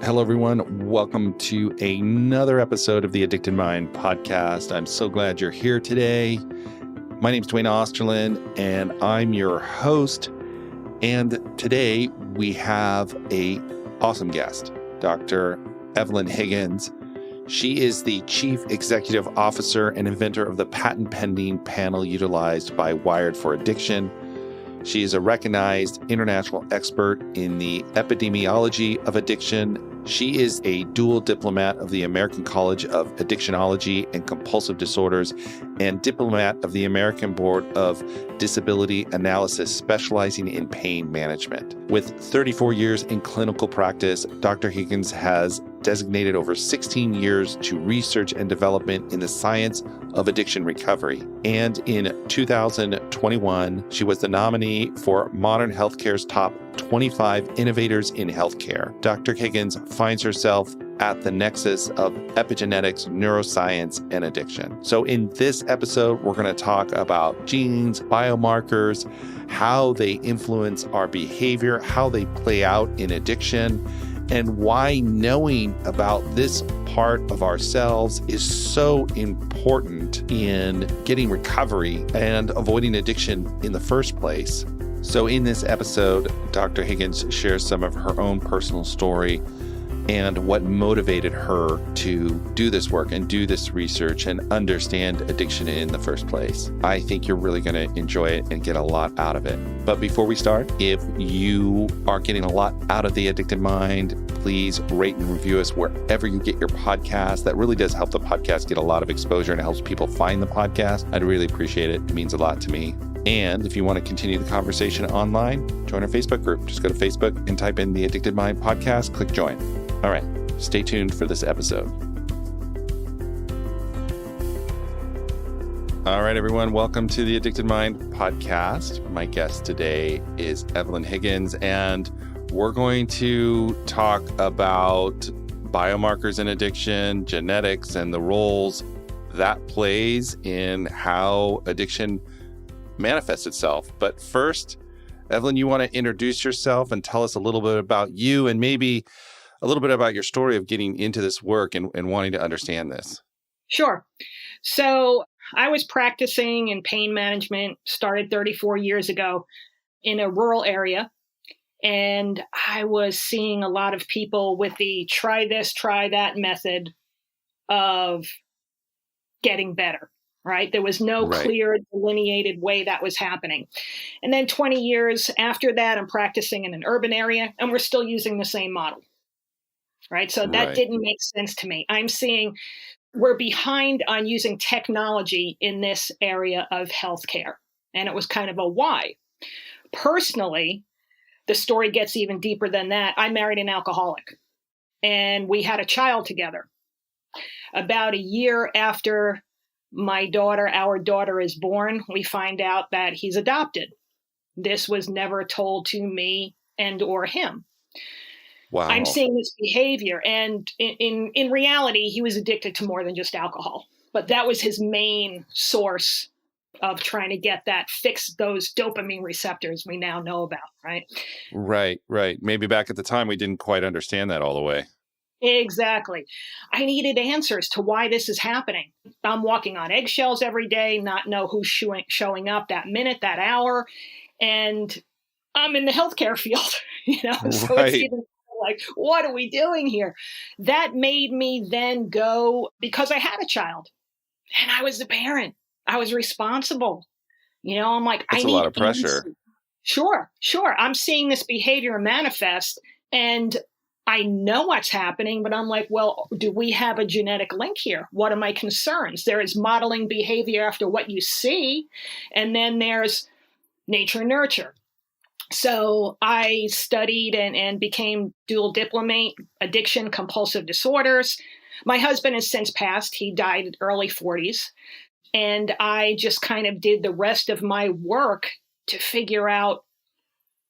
Hello, everyone. Welcome to another episode of the Addicted Mind podcast. I'm so glad you're here today. My name is Duane and I'm your host. And today we have an awesome guest, Dr. Evelyn Higgins. She is the Chief Executive Officer and inventor of the patent-pending panel utilized by Wired for Addiction. She is a recognized international expert in the epidemiology of addiction. She is a dual diplomat of the American College of Addictionology and Compulsive Disorders and diplomat of the American Board of Disability Analysis, specializing in pain management. With 34 years in clinical practice, Dr. Higgins has designated over 16 years to research and development in the science of addiction recovery. And in 2021, she was the nominee for Modern Healthcare's Top 25 Innovators in Healthcare. Dr. Higgins finds herself at the nexus of epigenetics, neuroscience, and addiction. So in this episode, we're going to talk about genes, biomarkers, how they influence our behavior, how they play out in addiction, and why knowing about this part of ourselves is so important in getting recovery and avoiding addiction in the first place. So in this episode, Dr. Higgins shares some of her own personal story and what motivated her to do this work and do this research and understand addiction in the first place. I think you're really going to enjoy it and get a lot out of it. But before we start, if you are getting a lot out of The Addicted Mind, please rate and review us wherever you get your podcast. That really does help the podcast get a lot of exposure and it helps people find the podcast. I'd really appreciate it. It means a lot to me. And if you want to continue the conversation online, join our Facebook group. Just go to Facebook and type in The Addicted Mind podcast, click join. All right, stay tuned for this episode. All right, everyone, welcome to the Addicted Mind podcast. My guest today is Evelyn Higgins, and we're going to talk about biomarkers in addiction, genetics, and the roles that plays in how addiction manifests itself. But first, Evelyn, you want to introduce yourself and tell us a little bit about you and maybe a little bit about your story of getting into this work and wanting to understand this. Sure. So I was practicing in pain management, started 34 years ago in a rural area. And I was seeing a lot of people with the try this, try that method of getting better, right? There was no clear delineated way that was happening. And then 20 years after that, I'm practicing in an urban area and we're still using the same model. Right. So that didn't make sense to me. I'm seeing we're behind on using technology in this area of healthcare. And it was kind of a why. Personally, the story gets even deeper than that. I married an alcoholic and we had a child together. About a year after our daughter is born, we find out that he's adopted. This was never told to me and or him. Wow. I'm seeing this behavior. And in reality, he was addicted to more than just alcohol. But that was his main source of trying to get that, fix those dopamine receptors we now know about, right? Right. Maybe back at the time, we didn't quite understand that all the way. Exactly. I needed answers to why this is happening. I'm walking on eggshells every day, not know who's showing up that minute, that hour. And I'm in the healthcare field, so it's even like, what are we doing here? That made me then go, because I had a child and I was the parent. I was responsible. I'm like, That's a lot of pressure. Sure. I'm seeing this behavior manifest and I know what's happening, but I'm like, well, do we have a genetic link here? What are my concerns? There is modeling behavior after what you see. And then there's nature and nurture. So I studied and became dual diplomat, addiction, compulsive disorders. My husband has since passed. He died in early 40s. And I just kind of did the rest of my work to figure out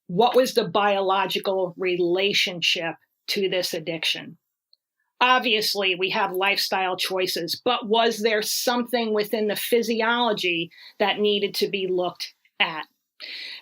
what was the biological relationship to this addiction. Obviously, we have lifestyle choices, but was there something within the physiology that needed to be looked at?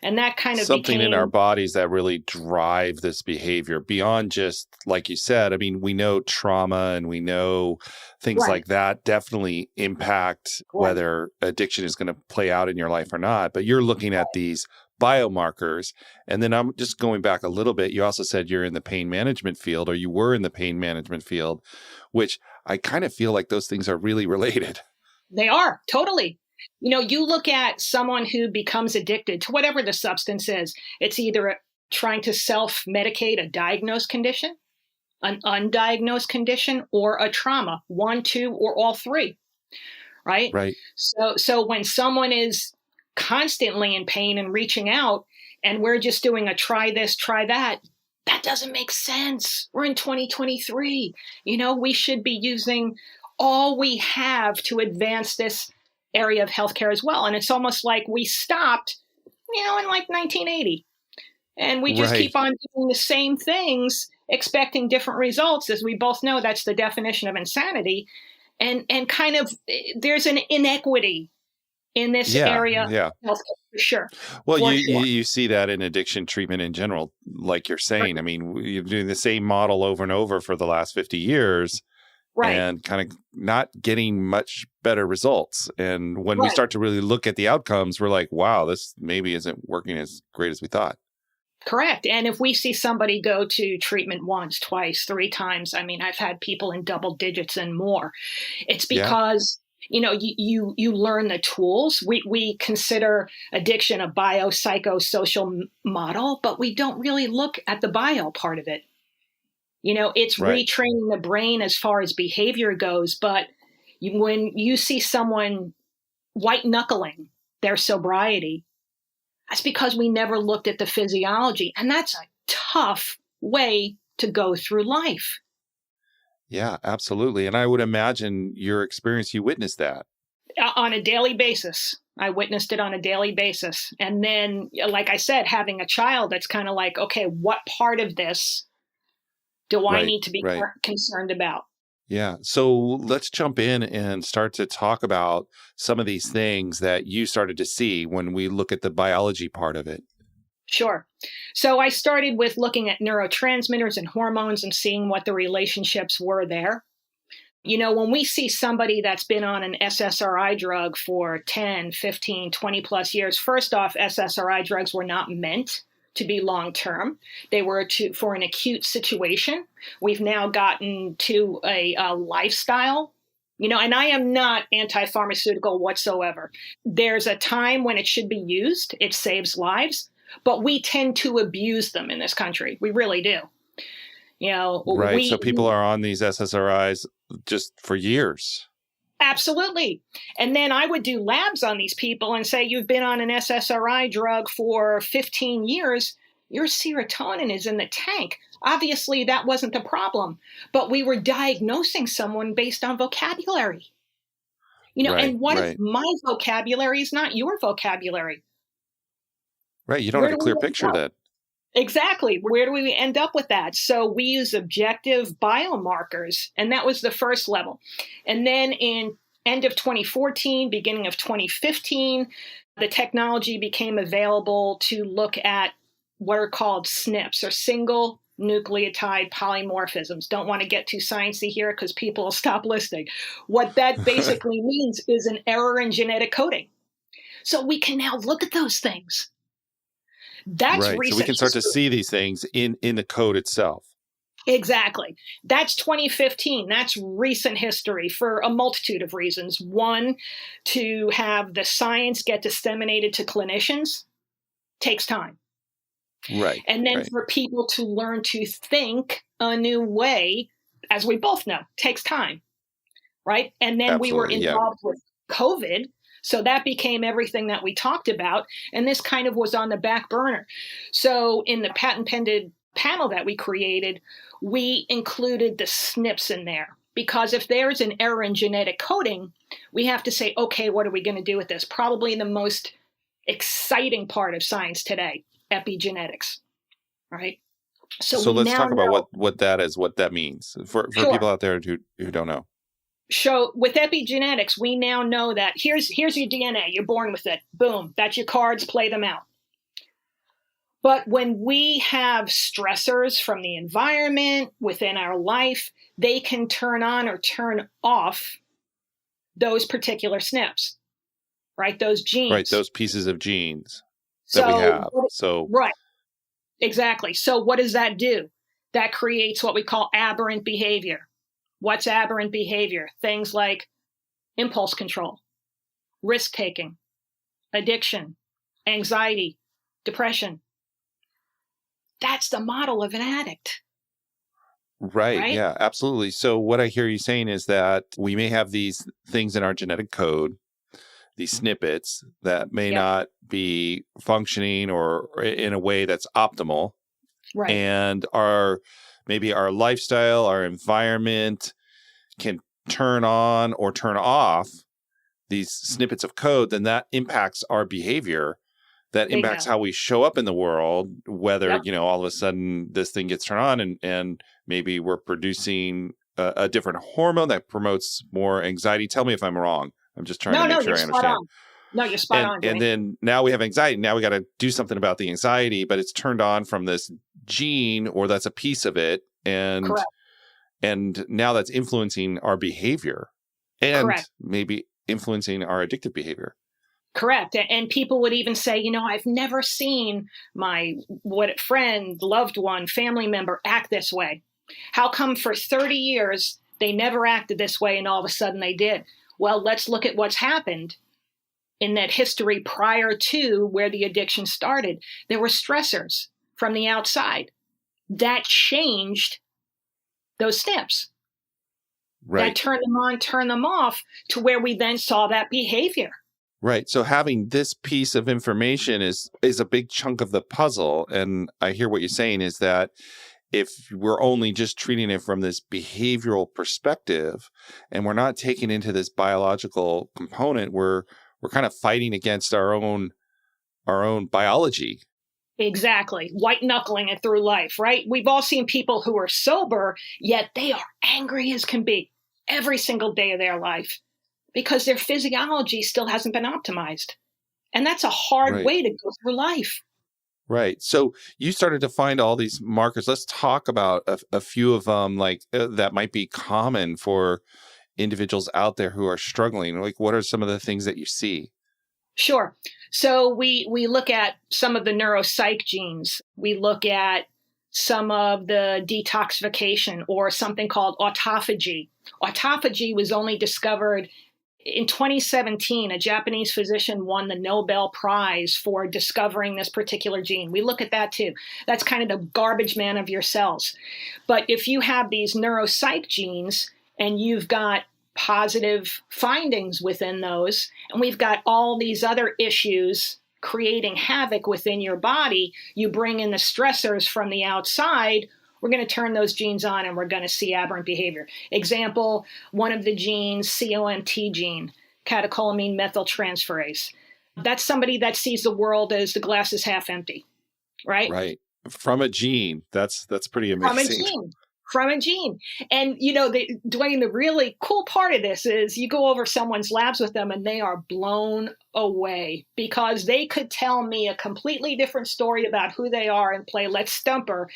And that kind of Something in our became bodies that really drive this behavior beyond just, like you said, I mean, we know trauma and we know things right, like that definitely impact right, whether addiction is going to play out in your life or not. But you're looking at these biomarkers. And then I'm just going back a little bit. You also said you're in the pain management field, or you were in the pain management field, which I kind of feel like those things are really related. they are totally. You look at someone who becomes addicted to whatever the substance is, it's either trying to self medicate a diagnosed condition, an undiagnosed condition, or a trauma, one, two, or all three, right? Right. So when someone is constantly in pain and reaching out, and we're just doing a try this, try that, that doesn't make sense. We're in 2023. We should be using all we have to advance this area of healthcare as well. And it's almost like we stopped, in like 1980. And we just Right. keep on doing the same things, expecting different results. As we both know, that's the definition of insanity. And kind of there's an inequity in this Yeah. area Yeah. of healthcare for sure. Well, For you see that in addiction treatment in general, like you're sure. saying. I mean, you're doing the same model over and over for the last 50 years Right. and kind of not getting much better results. And when we Right. start to really look at the outcomes, we're like, wow, this maybe isn't working as great as we thought. Correct. And if we see somebody go to treatment once, twice, three times, I mean, I've had people in double digits and more. It's Yeah. because you learn the tools. We consider addiction a biopsychosocial model, but we don't really look at the bio part of it. It's Right. retraining the brain as far as behavior goes. But when you see someone white knuckling their sobriety, that's because we never looked at the physiology. And that's a tough way to go through life. Yeah, absolutely. And I would imagine your experience, you witnessed that. On a daily basis. I witnessed it on a daily basis. And then, like I said, having a child that's kind of like, okay, what part of this do I Right. need to be Right. concerned about? Yeah. So let's jump in and start to talk about some of these things that you started to see when we look at the biology part of it. Sure. So I started with looking at neurotransmitters and hormones and seeing what the relationships were there. When we see somebody that's been on an SSRI drug for 10, 15, 20 plus years, first off, SSRI drugs were not meant to be long term. They were for an acute situation. We've now gotten to a lifestyle. And I am not anti-pharmaceutical whatsoever. There's a time when it should be used. It saves lives, but we tend to abuse them in this country. We really do. Right. So We people are on these SSRIs just for years. absolutely. And then I would do labs on these people and say, you've been on an SSRI drug for 15 years. Your serotonin is in the tank. Obviously, that wasn't the problem, but we were diagnosing someone based on vocabulary. Right. And what if Right. my vocabulary is not your vocabulary? Right. You don't have Where a do we clear end picture up? then. Exactly. Where do we end up with that? So we use objective biomarkers, and that was the first level. And then in end of 2014, beginning of 2015, the technology became available to look at what are called SNPs, or single nucleotide polymorphisms. Don't want to get too sciencey here because people will stop listening. What that basically means is an error in genetic coding. So we can now look at those things. That's Right. So we recent can start to history. see these things in the code itself. Exactly. That's 2015. That's recent history for a multitude of reasons. One, to have the science get disseminated to clinicians takes time. Right. And then Right. for people to learn to think a new way, as we both know, takes time. Right. And then we were Absolutely. Yeah. involved with COVID. So that became everything that we talked about. And this kind of was on the back burner. So in the patent pending panel that we created, we included the SNPs in there. Because if there's an error in genetic coding, we have to say, okay, what are we going to do with this? Probably the most exciting part of science today, epigenetics, right? So So we let's now talk about know. what that is, what that means for Sure. people out there who don't know. So with epigenetics, we now know that here's your DNA. You're born with it. Boom. That's your cards. Play them out. But when we have stressors from the environment within our life, they can turn on or turn off those particular SNPs, right? Those Right. genes. Those pieces of genes that we So, have. So, right, exactly. So, what does that do? That creates what we call aberrant behavior. What's aberrant behavior? Things like impulse control, risk taking, addiction, anxiety, depression. That's the model of an addict, right. right? Yeah, absolutely. So, what I hear you saying is that we may have these things in our genetic code, these snippets that may Yep. not be functioning or in a way that's optimal. Right. And maybe our lifestyle, our environment can turn on or turn off these snippets of code, then that impacts our behavior. That impacts Bingo. how we show up in the world, whether, Yep. all of a sudden this thing gets turned on and maybe we're producing a different hormone that promotes more anxiety. Tell me if I'm wrong. I'm just trying to No, make no, sure you're I spot understand. on. No, you're spot And on, and Duane. then now we have anxiety. Now we got to do something about the anxiety, but it's turned on from this gene, or that's a piece of it, Correct. and now that's influencing our behavior and Correct. maybe influencing our addictive behavior. Correct. And people would even say, I've never seen my friend, loved one, family member act this way. How come for 30 years they never acted this way and all of a sudden they did? Well, let's look at what's happened in that history prior to where the addiction started. There were stressors from the outside that changed those SNPs. That Right. turned them on, turned them off, to where we then saw that behavior. Right. So having this piece of information is a big chunk of the puzzle. And I hear what you're saying is that if we're only just treating it from this behavioral perspective and we're not taking into this biological component, we're kind of fighting against our own biology. Exactly. White knuckling it through life, right? We've all seen people who are sober, yet they are angry as can be every single day of their life because their physiology still hasn't been optimized. And that's a hard Right. way to go through life. Right. So you started to find all these markers. Let's talk about a few of them, that might be common for individuals out there who are struggling. Like, what are some of the things that you see? Sure. So we look at some of the neuropsych genes. We look at some of the detoxification or something called autophagy. Autophagy was only discovered in 2017. A Japanese physician won the Nobel Prize for discovering this particular gene. We look at that too. That's kind of the garbage man of your cells. But if you have these neuropsych genes and you've got positive findings within those, and we've got all these other issues creating havoc within your body, you bring in the stressors from the outside, we're going to turn those genes on and we're going to see aberrant behavior. Example, one of the genes, COMT gene, catecholamine methyltransferase. That's somebody that sees the world as the glass is half empty, right? Right. From a gene. That's pretty From a amazing. gene. From a gene. And, Duane, the really cool part of this is you go over someone's labs with them and they are blown away because they could tell me a completely different story about who they are and play Let's Stumper.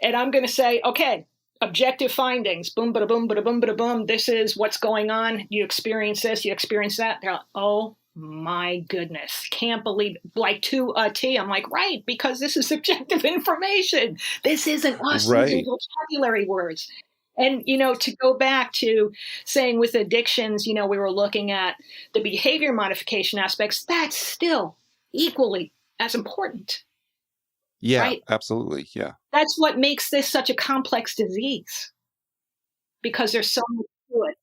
And I'm going to say, okay, objective findings, boom, bada boom, bada boom, bada boom. This is what's going on. You experience this, you experience that. They're like, oh my goodness, can't believe it. Like to a T. I'm like, right, because this is subjective information. This isn't us using Right. vocabulary words. And, to go back to saying with addictions, we were looking at the behavior modification aspects. That's still equally as important. Yeah, Right? absolutely. Yeah. That's what makes this such a complex disease because there's so much to it.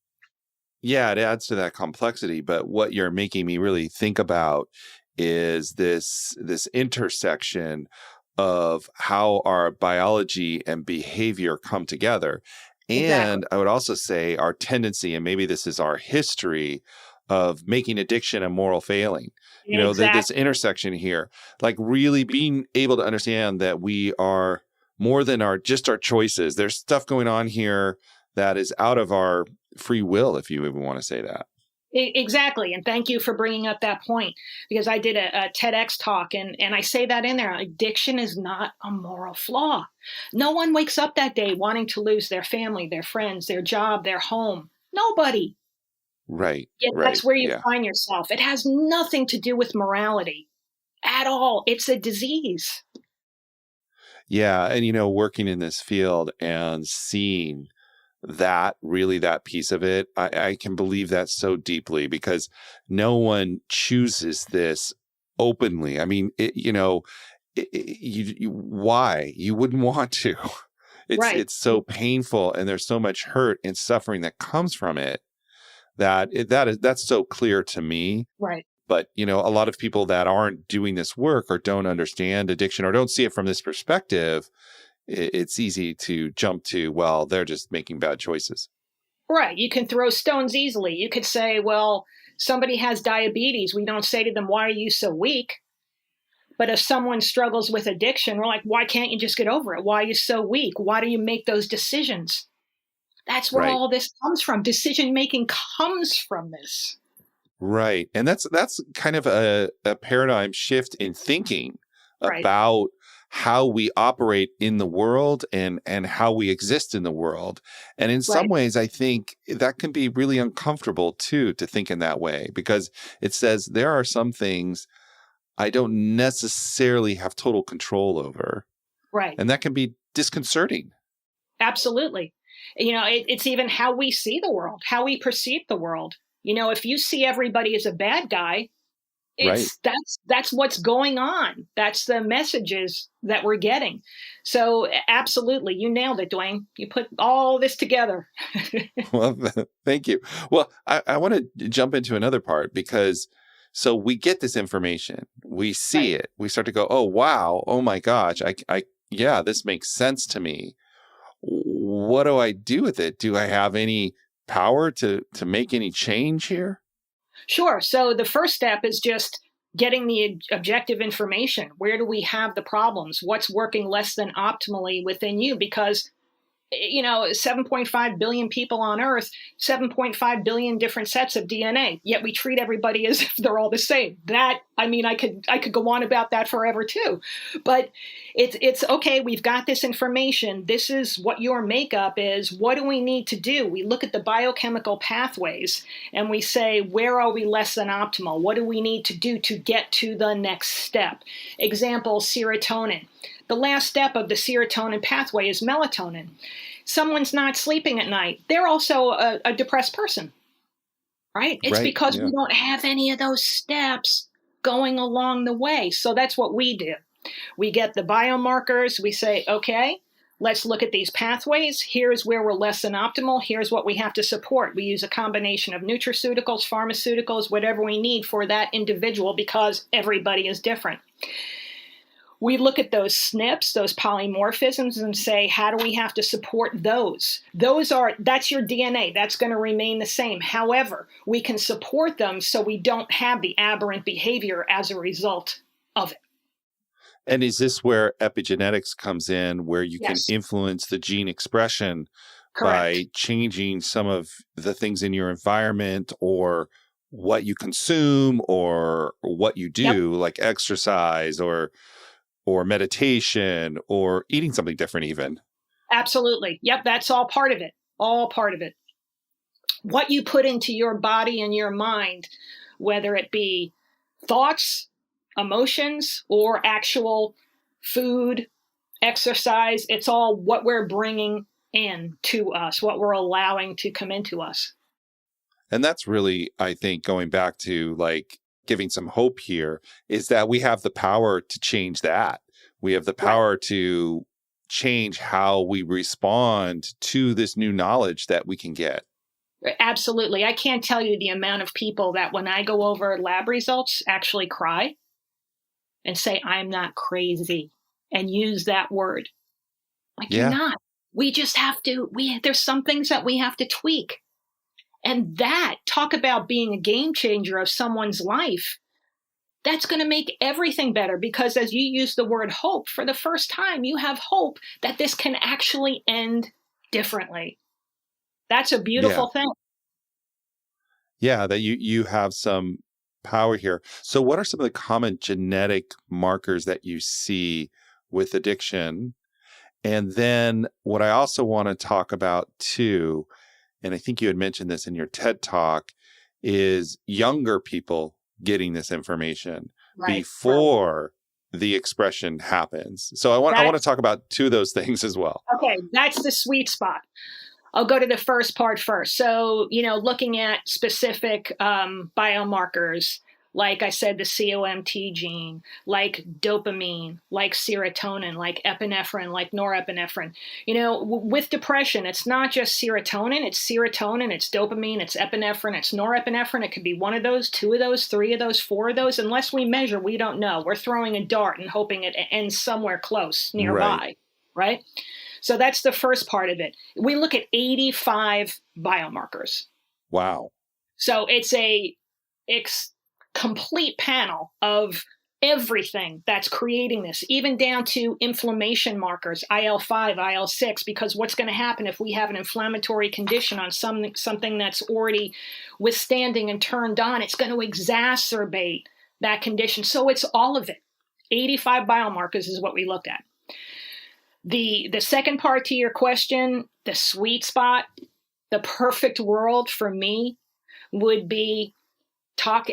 Yeah, it adds to that complexity. But what you're making me really think about is this intersection of how our biology and behavior come together. Exactly. And I would also say our tendency, and maybe this is our history of making addiction a moral failing. This Exactly. intersection here, like really being able to understand that we are more than just our choices. There's stuff going on here that is out of our free will, if you even want to say that. Exactly. And thank you for bringing up that point, because I did a TEDx talk, and I say that in there. Addiction is not a moral flaw. No one wakes up that day wanting to lose their family, their friends, their job, their home. Nobody. Right. Yet Right. that's where you Yeah. find yourself. It has nothing to do with morality at all. It's a disease. Yeah. And, working in this field and seeing that piece of it, I can believe that so deeply because no one chooses this openly. I mean, why? You wouldn't want to. Right. It's so painful and there's so much hurt and suffering that comes from it that's so clear to me. Right. But, a lot of people that aren't doing this work or don't understand addiction or don't see it from this perspective, it's easy to jump to, well, they're just making bad choices. Right. You can throw stones easily. You could say, well, somebody has diabetes. We don't say to them, why are you so weak? But if someone struggles with addiction, we're like, why can't you just get over it? Why are you so weak? Why do you make those decisions? That's where Right. all this comes from. Decision making comes from this. Right. And that's kind of a paradigm shift in thinking Right. about how we operate in the world and how we exist in the world. And in some Right. ways, I think that can be really uncomfortable too, to think in that way, because it says there are some things I don't necessarily have total control over. Right. And that can be disconcerting. Absolutely. It's even how we see the world, how we perceive the world. If you see everybody as a bad guy, Right. that's what's going on. That's the messages that we're getting. So absolutely, you nailed it, Duane. You put all this together. Well, thank you. Well, I want to jump into another part because so we get this information, we see Right. it, we start to go, oh, wow, oh my gosh, yeah, this makes sense to me. What do I do with it? Do I have any power to make any change here? Sure. So the first step is just getting the objective information. Where do we have the problems? What's working less than optimally within you? Because 7.5 billion people on Earth, 7.5 billion different sets of DNA. Yet we treat everybody as if they're all the same. I could go on about that forever too. But it's okay. We've got this information. This is what your makeup is. What do we need to do? We look at the biochemical pathways and we say, where are we less than optimal? What do we need to do to get to the next step? Example, serotonin. The last step of the serotonin pathway is melatonin. Someone's not sleeping at night. They're also a depressed person, right? It's Right. because Yeah. we don't have any of those steps going along the way. So that's what we do. We get the biomarkers. We say, okay, let's look at these pathways. Here's where we're less than optimal. Here's what we have to support. We use a combination of nutraceuticals, pharmaceuticals, whatever we need for that individual because everybody is different. We look at those SNPs, those polymorphisms, and say, how do we have to support those? That's your DNA. That's going to remain the same. However, we can support them so we don't have the aberrant behavior as a result of it. And is this where epigenetics comes in, where you can Yes, influence the gene expression correct. by changing some of the things in your environment or what you consume or what you Yep, do, like exercise or meditation or eating something different even? absolutely. Yep, that's all part of it. All part of it. What you put into your body and your mind, whether it be thoughts, emotions, or actual food, exercise, it's all what we're bringing in to us, what we're allowing to come into us. And that's really, I think, going back to like giving some hope here is that we have the power to change that. We have the Right. power to change how we respond to this new knowledge that we can get. Absolutely. I can't tell you the amount of people that when I go over lab results actually cry and say, I'm not crazy, and use that word. Like, you're Yeah. not. We just have to, there's some things that we have to tweak. And that, talk about being a game changer of someone's life. That's going to make everything better because as you use the word hope, for the first time, you have hope that this can actually end differently. That's a Yeah. beautiful thing. Yeah, that you have some power here. So what are some of the common genetic markers that you see with addiction? And then what I also want to talk about too, and I think you had mentioned this in your TED Talk, is younger people getting this information Right. before the expression happens. So I want to That's talk about two of those things as well. okay. That's the sweet spot. I'll go to the first part first. So, looking at specific biomarkers, like I said, the COMT gene, like dopamine, like serotonin, like epinephrine, like norepinephrine. With depression, it's not just serotonin, it's dopamine, it's epinephrine, it's norepinephrine. It could be one of those, two of those, three of those, four of those. Unless we measure, we don't know. We're throwing a dart and hoping it ends somewhere close Right. nearby, right? So that's the first part of it. We look at 85 biomarkers. Wow. So it's a complete panel of everything that's creating this, even down to inflammation markers, IL-5, IL-6, because what's going to happen if we have an inflammatory condition on something that's already withstanding and turned on, it's going to exacerbate that condition. So it's all of it. 85 biomarkers is what we looked at. The second part to your question, the sweet spot, the perfect world for me would be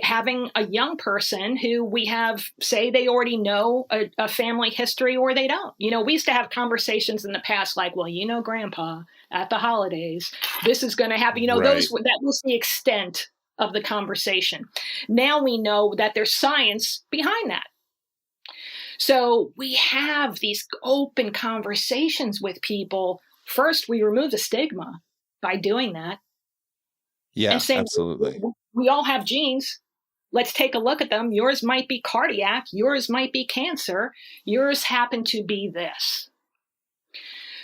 having a young person who we have say they already know a family history or they don't. We used to have conversations in the past like, well, grandpa at the holidays, this is going to happen. Right. That was the extent of the conversation. Now we know that there's science behind that. So we have these open conversations with people. First, we remove the stigma by doing that and Yeah, saying, absolutely. we all have genes. Let's take a look at them. Yours might be cardiac. Yours might be cancer. Yours happen to be this.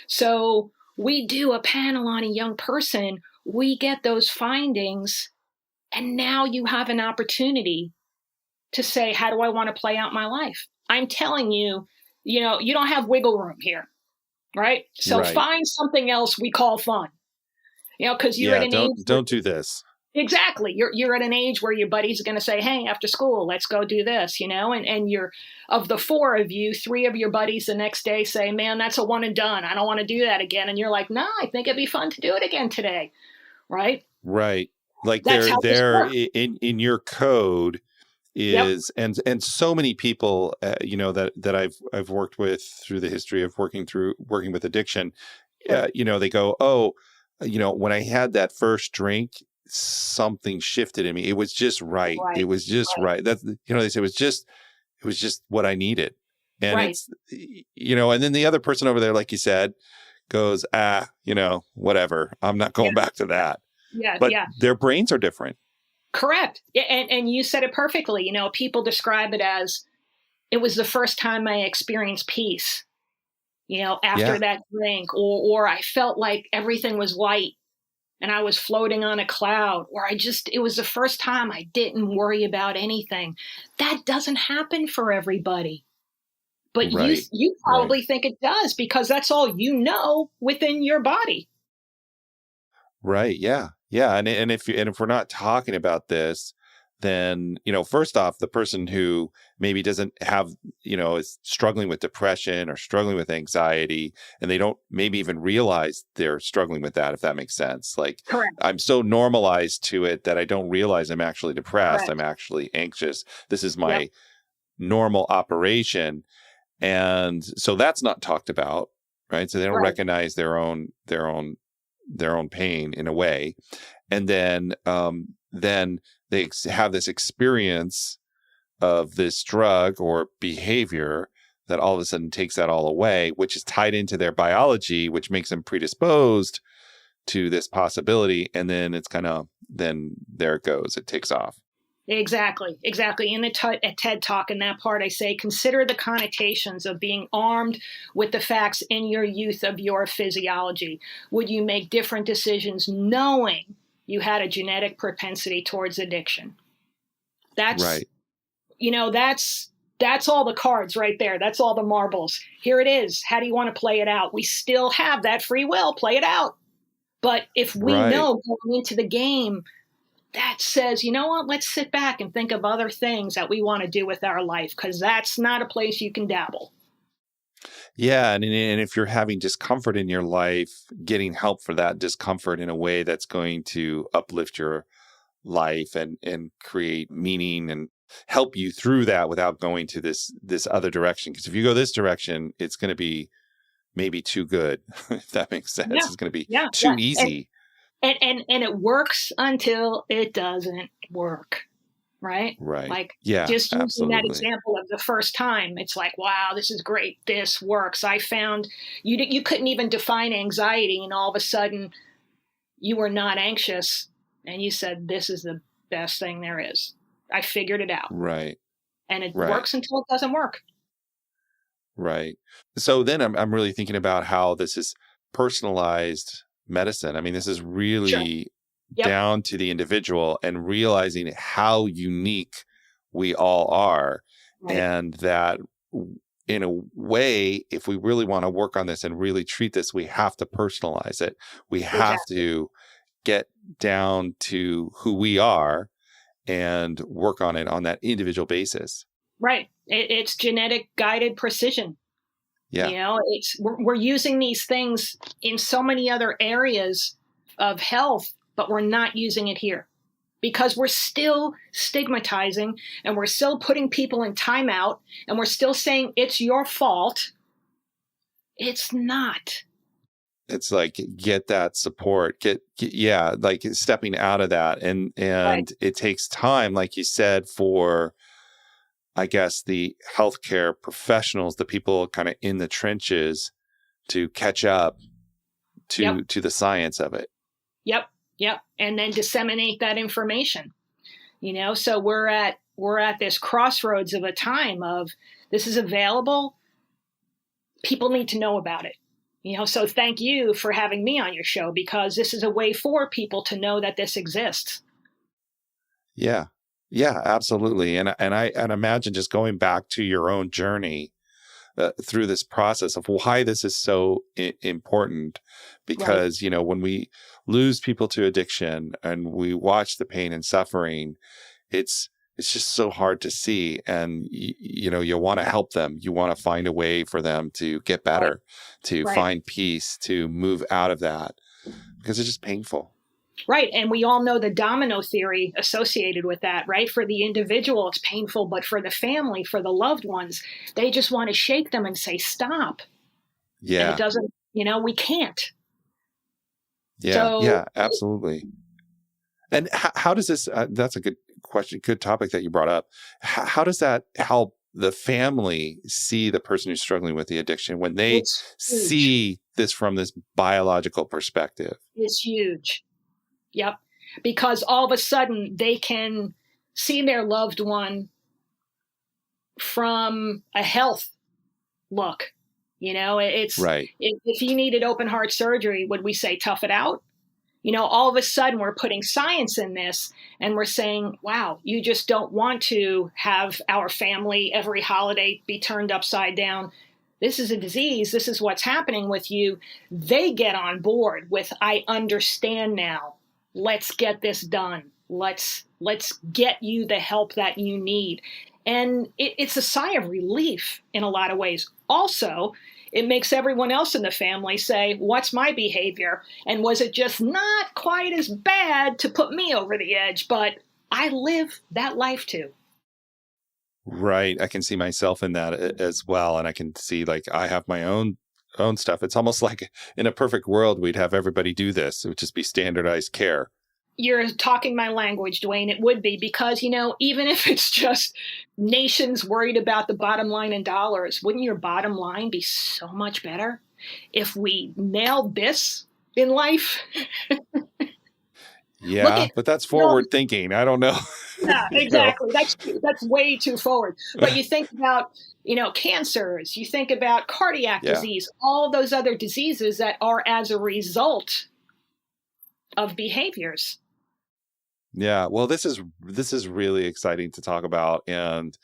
So we do a panel on a young person. We get those findings. And now you have an opportunity to say, how do I want to play out my life? I'm telling you, you don't have wiggle room here, right? So Right. find something else we call fun, because you're at Yeah, an age. don't do this. Exactly. You're at an age where your buddies are going to say, hey, after school, let's go do this, and you're, of the four of you, three of your buddies the next day say, man, that's a one and done. I don't want to do that again. And you're like, no, I think it'd be fun to do it again today. Right. Right. Like That's how this they're works. in your code Yep. is, and so many people that I've worked with through the history of working with addiction, Sure. they go, oh, when I had that first drink, something shifted in me. It was just right. It Right. was just Right. right. That's, they say it was just what I needed. And Right. it's, and then the other person over there, like you said, goes, whatever. I'm not going back to that. Yeah. But Yeah. their brains are different. Correct. Yeah, and you said it perfectly. People describe it as it was the first time I experienced peace, after Yeah. that drink, or I felt like everything was white and I was floating on a cloud, or it was the first time I didn't worry about anything. That doesn't happen for everybody. But Right. you Right. probably think it does because that's all you know within your body. Right. Yeah. Yeah. And if we're not talking about this, then, first off, the person who maybe doesn't have, is struggling with depression or struggling with anxiety, and they don't maybe even realize they're struggling with that, if that makes sense. Like, Correct. I'm so normalized to it that I don't realize I'm actually depressed. I'm Correct. actually anxious. This is Yep. my normal operation. And so that's not talked about. Right. So they don't Right. recognize their own pain in a way. And then they have this experience of this drug or behavior that all of a sudden takes that all away, which is tied into their biology, which makes them predisposed to this possibility. And then it's then there it goes. It takes off. Exactly. In the TED Talk, in that part, I say, consider the connotations of being armed with the facts in your youth of your physiology. Would you make different decisions knowing you had a genetic propensity towards addiction? That's Right. That's all the cards right there. That's all the marbles. Here it is. How do you want to play it out? We still have that free will. Play it out. But if we Right. know going into the game, that says, you know what, let's sit back and think of other things that we want to do with our life, because that's not a place you can dabble. Yeah. And if you're having discomfort in your life, getting help for that discomfort in a way that's going to uplift your life and create meaning and help you through that without going to this other direction. Because if you go this direction, it's going to be maybe too good, if that makes sense. Yeah, It's going to be yeah, too yeah. easy. And it works until it doesn't work, right? Right. Like, Yeah, just using that absolutely. example of the first time, it's like, wow, this is great. This works. I found you couldn't even define anxiety, and all of a sudden you were not anxious, and you said, this is the best thing there is. I figured it out. Right. And it Right. works until it doesn't work. Right. So then I'm really thinking about how this is personalized medicine. I mean, this is Sure. really Yep. down to the individual and realizing how unique we all are. Right. And that in a way, if we really want to work on this and really treat this, we have to personalize it. We have Exactly. to get down to who we are and work on it on that individual basis. Right. It's genetic guided precision. Yeah. We're using these things in so many other areas of health, but we're not using it here because we're still stigmatizing, and we're still putting people in timeout, and we're still saying it's your fault. It's not. It's like get that support, yeah, like stepping out of that. And Right. it takes time, like you said, for I guess the healthcare professionals, the people kind of in the trenches, to catch up Yep. to the science of it. Yep. Yep. And then disseminate that information. So we're at this crossroads of a time of, this is available. People need to know about it. So thank you for having me on your show, because this is a way for people to know that this exists. Yeah. Yeah, absolutely. And imagine just going back to your own journey through this process of why this is so important. Right. Because, when we lose people to addiction and we watch the pain and suffering, it's just so hard to see. And, you want to help them. You want to find a way for them to get Right. better, to Right. find peace, to move out of that, because it's just painful. Right. And we all know the domino theory associated with that, right? For the individual, it's painful, but for the family, for the loved ones, they just want to shake them and say, stop. And it Yeah. doesn't, we can't. Yeah. So, Yeah, absolutely. And how does this, that's a good question, good topic that you brought up. How does that help the family see the person who's struggling with the addiction when they it's huge. see this from this biological perspective? It's huge. Yep. Because all of a sudden they can see their loved one from a health look. It's, Right. if you needed open heart surgery, would we say tough it out? All of a sudden we're putting science in this, and we're saying, wow, you just don't want to have our family every holiday be turned upside down. This is a disease. This is what's happening with you. They get on board with, I understand now. Let's get this done. Let's get you the help that you need. And it's a sigh of relief in a lot of ways. Also, it makes everyone else in the family say, what's my behavior? And was it just not quite as bad to put me over the edge? But I live that life too. Right. I can see myself in that as well. And I can see, like, I have my own stuff. It's almost like in a perfect world, we'd have everybody do this. It would just be standardized care. You're talking my language, Duane. It would be, because, even if it's just nations worried about the bottom line in dollars, wouldn't your bottom line be so much better if we nailed this in life? Look Yeah, at, but that's you know, forward thinking. I don't know. yeah, you know. exactly. That's way too forward. But you think about, cancers, you think about cardiac Yeah. disease, all those other diseases that are as a result of behaviors. Yeah. Well, this is really exciting to talk about. And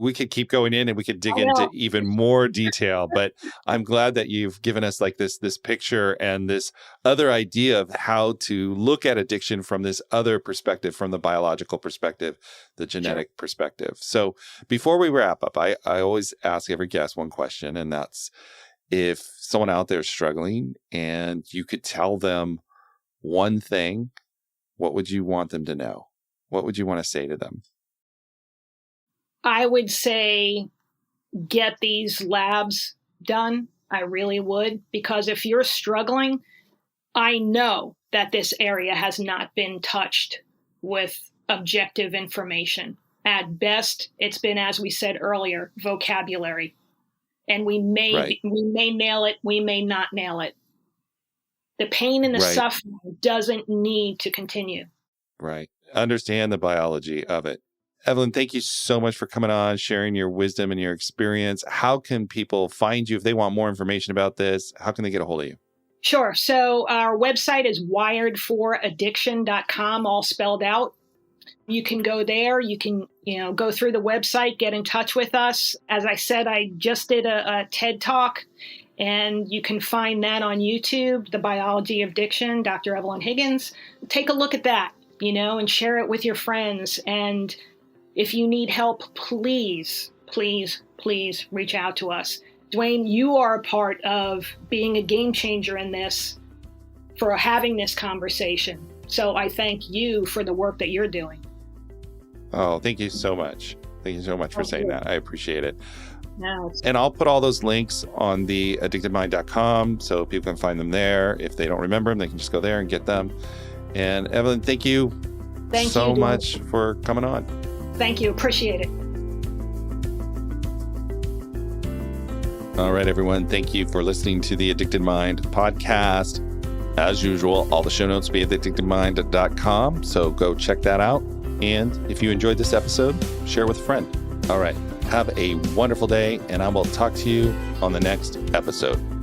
we could keep going in and we could dig I into know. even more detail, but I'm glad that you've given us like this picture and this other idea of how to look at addiction from this other perspective, from the biological perspective, the genetic perspective. So before we wrap up, I always ask every guest one question, and that's, if someone out there is struggling and you could tell them one thing, what would you want them to know? What would you want to say to them? I would say get these labs done. I really would, because if you're struggling, I know that this area has not been touched with objective information. At best, it's been, as we said earlier, vocabulary. And we may nail it, we may not nail it. The pain and the suffering doesn't need to continue. Right. Understand the biology of it. Evelyn, thank you so much for coming on, sharing your wisdom and your experience. How can people find you if they want more information about this? How can they get a hold of you? Sure. So our website is wiredforaddiction.com, all spelled out. You can go there. You can, go through the website, get in touch with us. As I said, I just did a TED Talk, and you can find that on YouTube, The Biology of Addiction, Dr. Evelyn Higgins. Take a look at that, and share it with your friends. And if you need help, please, please, please reach out to us. Duane, you are a part of being a game changer in this, for having this conversation. So I thank you for the work that you're doing. Oh, thank you so much. Thank you so much for saying that. I appreciate it. No, and I'll put all those links on the addictedmind.com so people can find them there. If they don't remember them, they can just go there and get them. And Evelyn, thank you so much for coming on. Thank you. Appreciate it. All right, everyone. Thank you for listening to the Addicted Mind podcast. As usual, all the show notes will be at theaddictedmind.com. So go check that out. And if you enjoyed this episode, share with a friend. All right. Have a wonderful day, and I will talk to you on the next episode.